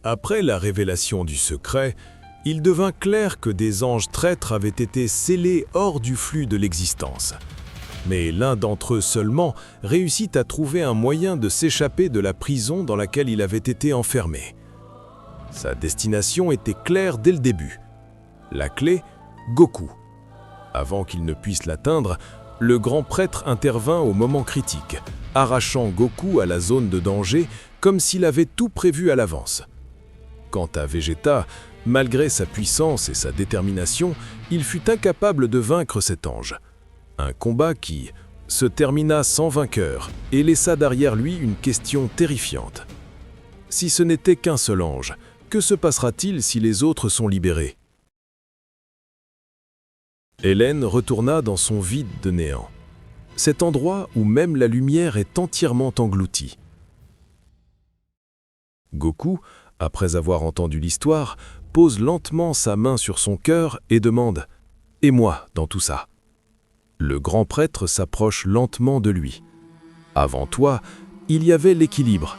Après la révélation du secret, il devint clair que des anges traîtres avaient été scellés hors du flux de l'existence. Mais l'un d'entre eux seulement réussit à trouver un moyen de s'échapper de la prison dans laquelle il avait été enfermé. Sa destination était claire dès le début. La clé, Goku. Avant qu'il ne puisse l'atteindre, le grand prêtre intervint au moment critique, arrachant Goku à la zone de danger comme s'il avait tout prévu à l'avance. Quant à Vegeta, malgré sa puissance et sa détermination, il fut incapable de vaincre cet ange. Un combat qui se termina sans vainqueur et laissa derrière lui une question terrifiante. Si ce n'était qu'un seul ange, que se passera-t-il si les autres sont libérés? Hélène retourna dans son vide de néant, cet endroit où même la lumière est entièrement engloutie. Goku, après avoir entendu l'histoire, pose lentement sa main sur son cœur et demande « Et moi dans tout ça ?» Le grand prêtre s'approche lentement de lui. « Avant toi, il y avait l'équilibre. »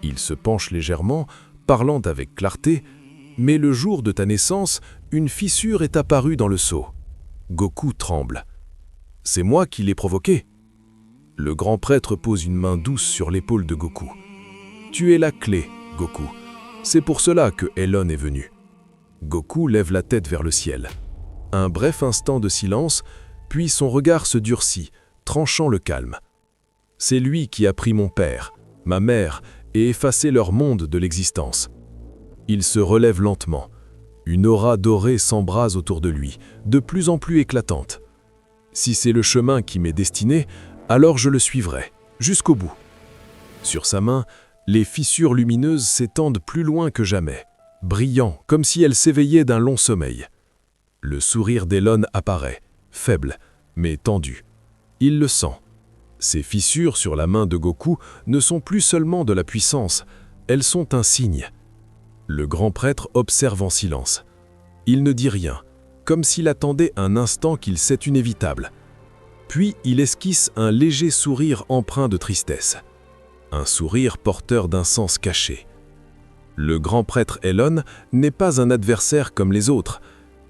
Il se penche légèrement, parlant avec clarté, « Mais le jour de ta naissance, une fissure est apparue dans le seau. » Goku tremble. « C'est moi qui l'ai provoqué. » Le grand prêtre pose une main douce sur l'épaule de Goku. « Tu es la clé, Goku. C'est pour cela que Elon est venu. » Goku lève la tête vers le ciel. Un bref instant de silence, puis son regard se durcit, tranchant le calme. « C'est lui qui a pris mon père, ma mère, et effacé leur monde de l'existence. » Il se relève lentement. Une aura dorée s'embrase autour de lui, de plus en plus éclatante. « Si c'est le chemin qui m'est destiné, alors je le suivrai, jusqu'au bout. » Sur sa main, les fissures lumineuses s'étendent plus loin que jamais, brillant comme si elles s'éveillaient d'un long sommeil. Le sourire d'Elon apparaît, faible, mais tendu. Il le sent. Ces fissures sur la main de Goku ne sont plus seulement de la puissance, elles sont un signe. Le grand prêtre observe en silence. Il ne dit rien, comme s'il attendait un instant qu'il sait inévitable. Puis il esquisse un léger sourire empreint de tristesse. Un sourire porteur d'un sens caché. Le grand prêtre Elon n'est pas un adversaire comme les autres.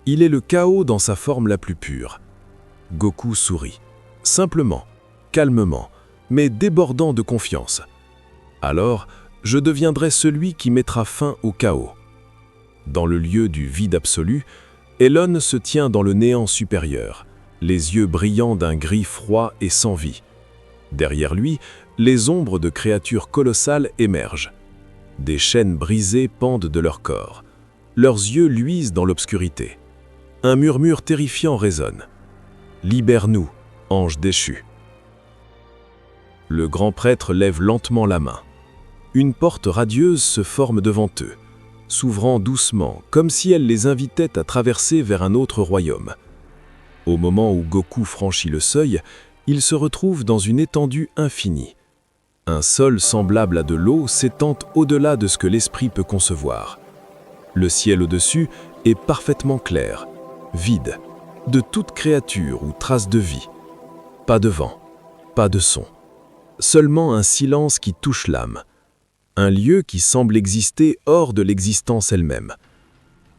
Il est le chaos dans sa forme la plus pure. Goku sourit, simplement, calmement, mais débordant de confiance. Alors, je deviendrai celui qui mettra fin au chaos. Dans le lieu du vide absolu, Elon se tient dans le néant supérieur, les yeux brillants d'un gris froid et sans vie. Derrière lui, les ombres de créatures colossales émergent. Des chaînes brisées pendent de leur corps. Leurs yeux luisent dans l'obscurité. Un murmure terrifiant résonne. « Libère-nous, ange déchu. » Le grand prêtre lève lentement la main. Une porte radieuse se forme devant eux, s'ouvrant doucement, comme si elle les invitait à traverser vers un autre royaume. Au moment où Goku franchit le seuil, il se retrouve dans une étendue infinie. Un sol semblable à de l'eau s'étend au-delà de ce que l'esprit peut concevoir. Le ciel au-dessus est parfaitement clair, vide, de toute créature ou trace de vie. Pas de vent, pas de son. Seulement un silence qui touche l'âme. Un lieu qui semble exister hors de l'existence elle-même.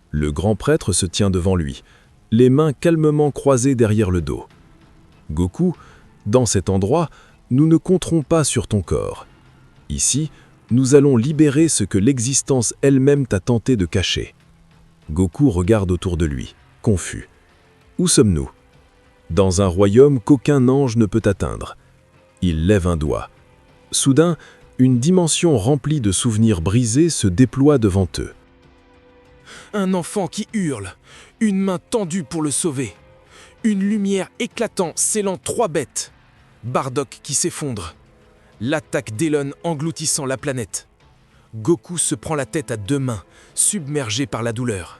Le grand prêtre se tient devant lui, les mains calmement croisées derrière le dos. « Goku, dans cet endroit, nous ne compterons pas sur ton corps. Ici, nous allons libérer ce que l'existence elle-même t'a tenté de cacher. » Goku regarde autour de lui, confus. Où sommes-nous? Dans un royaume qu'aucun ange ne peut atteindre. Il lève un doigt. Soudain, une dimension remplie de souvenirs brisés se déploie devant eux. Un enfant qui hurle, une main tendue pour le sauver. Une lumière éclatant scellant 3 bêtes. Bardock qui s'effondre. L'attaque d'Elon engloutissant la planète. Goku se prend la tête à 2 mains, submergé par la douleur.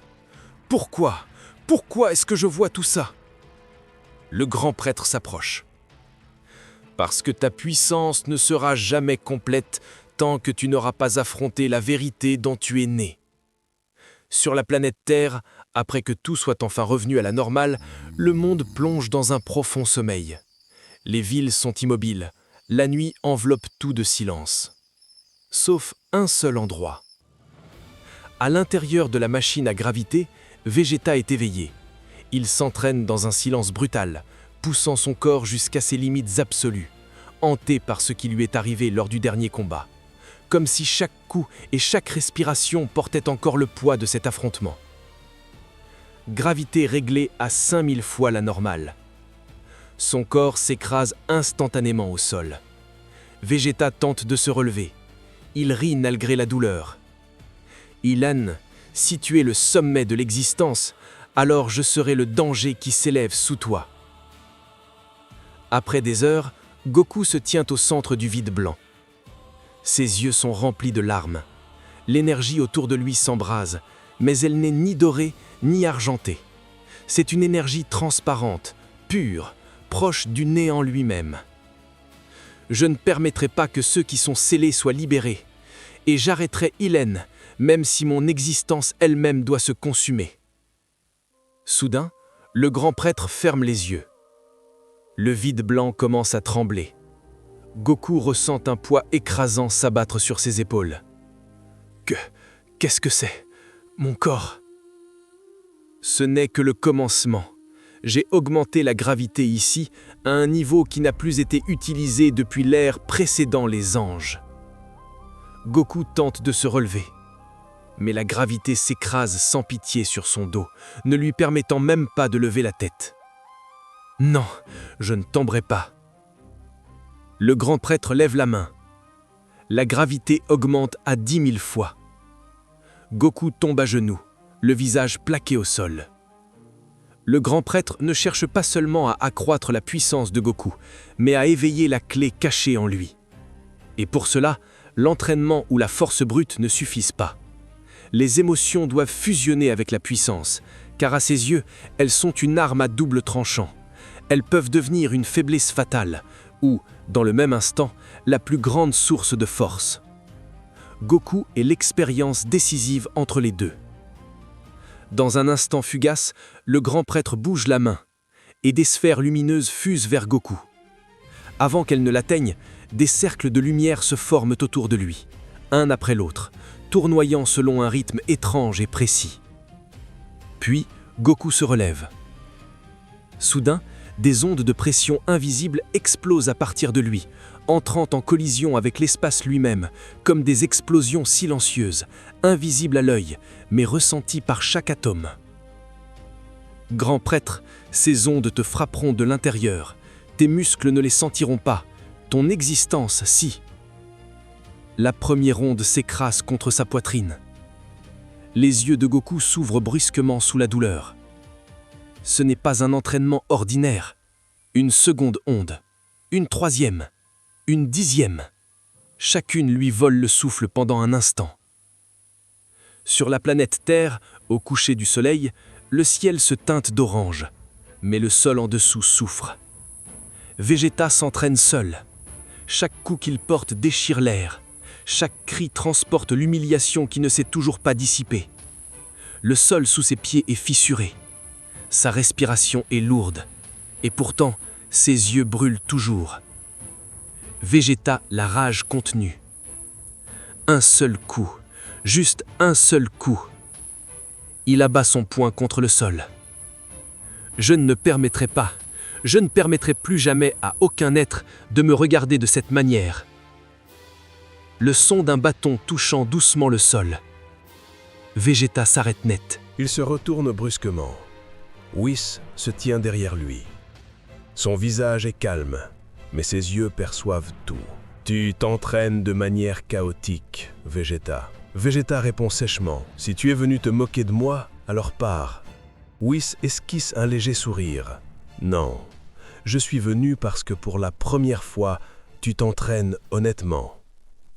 Pourquoi? Pourquoi est-ce que je vois tout ça? Le grand prêtre s'approche. Parce que ta puissance ne sera jamais complète tant que tu n'auras pas affronté la vérité dont tu es né. Sur la planète Terre, après que tout soit enfin revenu à la normale, le monde plonge dans un profond sommeil. Les villes sont immobiles, la nuit enveloppe tout de silence. Sauf un seul endroit. À l'intérieur de la machine à gravité, Vegeta est éveillé. Il s'entraîne dans un silence brutal, poussant son corps jusqu'à ses limites absolues, hanté par ce qui lui est arrivé lors du dernier combat, comme si chaque coup et chaque respiration portaient encore le poids de cet affrontement. Gravité réglée à 5000 fois la normale. Son corps s'écrase instantanément au sol. Vegeta tente de se relever. Il rit malgré la douleur. Ilan, si tu es le sommet de l'existence, alors je serai le danger qui s'élève sous toi. Après des heures, Goku se tient au centre du vide blanc. Ses yeux sont remplis de larmes. L'énergie autour de lui s'embrase, mais elle n'est ni dorée ni argentée. C'est une énergie transparente, pure, proche du néant lui-même. Je ne permettrai pas que ceux qui sont scellés soient libérés, et j'arrêterai Ilan, même si mon existence elle-même doit se consumer. Soudain, le grand prêtre ferme les yeux. Le vide blanc commence à trembler. Goku ressent un poids écrasant s'abattre sur ses épaules. Qu'est-ce que c'est? Mon corps? Ce n'est que le commencement. J'ai augmenté la gravité ici à un niveau qui n'a plus été utilisé depuis l'ère précédant les anges. Goku tente de se relever. Mais la gravité s'écrase sans pitié sur son dos, ne lui permettant même pas de lever la tête. Non, je ne tomberai pas. Le grand prêtre lève la main. La gravité augmente à 10 000 fois. Goku tombe à genoux, le visage plaqué au sol. Le grand prêtre ne cherche pas seulement à accroître la puissance de Goku, mais à éveiller la clé cachée en lui. Et pour cela, l'entraînement ou la force brute ne suffisent pas. Les émotions doivent fusionner avec la puissance, car à ses yeux, elles sont une arme à double tranchant. Elles peuvent devenir une faiblesse fatale, ou, dans le même instant, la plus grande source de force. Goku est l'expérience décisive entre les deux. Dans un instant fugace, le grand prêtre bouge la main, et des sphères lumineuses fusent vers Goku. Avant qu'elles ne l'atteignent, des cercles de lumière se forment autour de lui, un après l'autre, tournoyant selon un rythme étrange et précis. Puis, Goku se relève. Soudain, des ondes de pression invisibles explosent à partir de lui, entrant en collision avec l'espace lui-même, comme des explosions silencieuses, invisibles à l'œil, mais ressenties par chaque atome. Grand prêtre, ces ondes te frapperont de l'intérieur. Tes muscles ne les sentiront pas. Ton existence, si. La première onde s'écrase contre sa poitrine. Les yeux de Goku s'ouvrent brusquement sous la douleur. Ce n'est pas un entraînement ordinaire. Une seconde onde, une troisième, une dixième. Chacune lui vole le souffle pendant un instant. Sur la planète Terre, au coucher du soleil, le ciel se teinte d'orange, mais le sol en dessous souffre. Vegeta s'entraîne seul. Chaque coup qu'il porte déchire l'air. Chaque cri transporte l'humiliation qui ne s'est toujours pas dissipée. Le sol sous ses pieds est fissuré. Sa respiration est lourde, et pourtant, ses yeux brûlent toujours. Vegeta, la rage contenue. Un seul coup, juste un seul coup. Il abat son poing contre le sol. Je ne permettrai pas, je ne permettrai plus jamais à aucun être de me regarder de cette manière. Le son d'un bâton touchant doucement le sol. Vegeta s'arrête net. Il se retourne brusquement. Whis se tient derrière lui. Son visage est calme, mais ses yeux perçoivent tout. « Tu t'entraînes de manière chaotique, Vegeta. » Vegeta répond sèchement. « Si tu es venu te moquer de moi, alors pars. » Whis esquisse un léger sourire. « Non, je suis venu parce que pour la première fois, tu t'entraînes honnêtement. »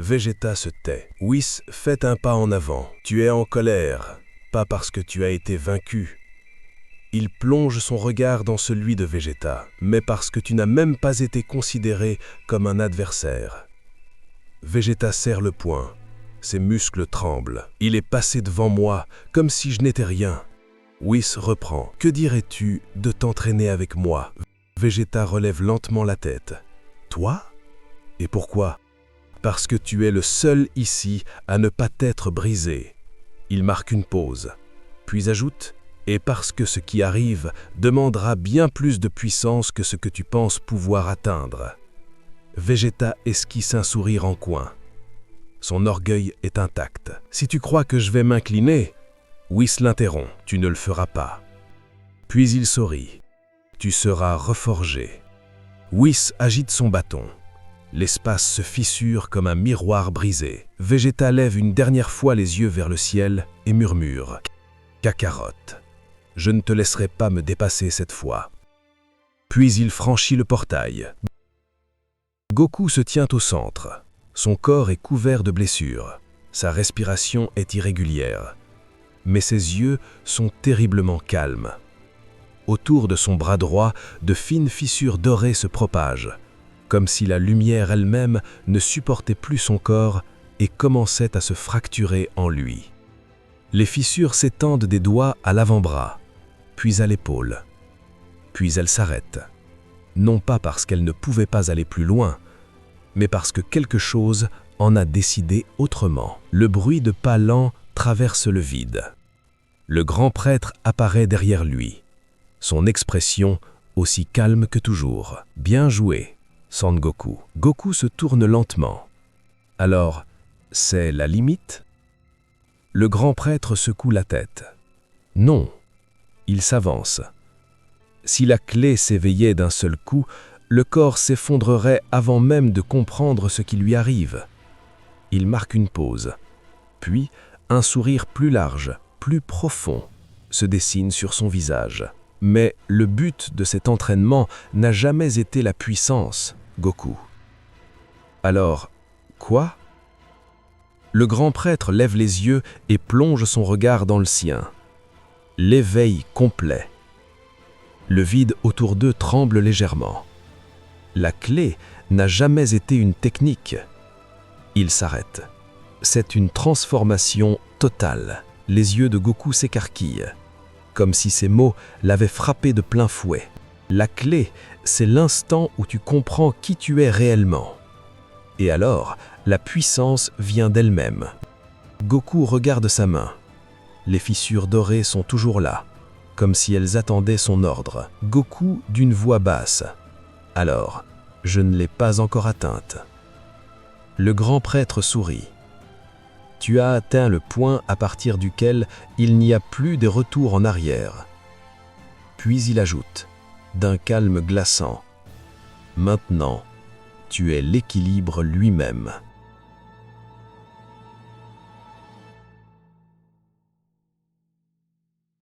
Vegeta se tait. Whis fait un pas en avant. « Tu es en colère, pas parce que tu as été vaincu. » Il plonge son regard dans celui de Vegeta, mais parce que tu n'as même pas été considéré comme un adversaire. Vegeta serre le poing. Ses muscles tremblent. Il est passé devant moi, comme si je n'étais rien. Whis reprend. « Que dirais-tu de t'entraîner avec moi ?» Vegeta relève lentement la tête. « Toi ? Et pourquoi ? Parce que tu es le seul ici à ne pas t'être brisé. Il marque une pause, puis ajoute « Et parce que ce qui arrive demandera bien plus de puissance que ce que tu penses pouvoir atteindre. » Vegeta esquisse un sourire en coin. Son orgueil est intact. « Si tu crois que je vais m'incliner, Whis l'interrompt, tu ne le feras pas. » Puis il sourit. « Tu seras reforgé. » Whis agite son bâton. L'espace se fissure comme un miroir brisé. Vegeta lève une dernière fois les yeux vers le ciel et murmure « Kakarot, je ne te laisserai pas me dépasser cette fois. » Puis il franchit le portail. Goku se tient au centre. Son corps est couvert de blessures. Sa respiration est irrégulière. Mais ses yeux sont terriblement calmes. Autour de son bras droit, de fines fissures dorées se propagent, comme si la lumière elle-même ne supportait plus son corps et commençait à se fracturer en lui. Les fissures s'étendent des doigts à l'avant-bras, puis à l'épaule. Puis elles s'arrêtent, non pas parce qu'elles ne pouvaient pas aller plus loin, mais parce que quelque chose en a décidé autrement. Le bruit de pas lents traverse le vide. Le grand prêtre apparaît derrière lui. Son expression aussi calme que toujours. « Bien joué !» Son Goku. Goku se tourne lentement. « Alors, c'est la limite ?» Le grand prêtre secoue la tête. « Non. » Il s'avance. Si la clé s'éveillait d'un seul coup, le corps s'effondrerait avant même de comprendre ce qui lui arrive. Il marque une pause. Puis, un sourire plus large, plus profond, se dessine sur son visage. Mais le but de cet entraînement n'a jamais été la puissance, Goku. Alors, quoi? Le grand prêtre lève les yeux et plonge son regard dans le sien. L'éveil complet. Le vide autour d'eux tremble légèrement. La clé n'a jamais été une technique. Il s'arrête. C'est une transformation totale. Les yeux de Goku s'écarquillent, comme si ces mots l'avaient frappé de plein fouet. La clé, c'est l'instant où tu comprends qui tu es réellement. Et alors, la puissance vient d'elle-même. Goku regarde sa main. Les fissures dorées sont toujours là, comme si elles attendaient son ordre. Goku d'une voix basse. « Alors, je ne l'ai pas encore atteinte. » Le grand prêtre sourit. « Tu as atteint le point à partir duquel il n'y a plus de retour en arrière. » Puis il ajoute, d'un calme glaçant, « Maintenant, tu es l'équilibre lui-même. »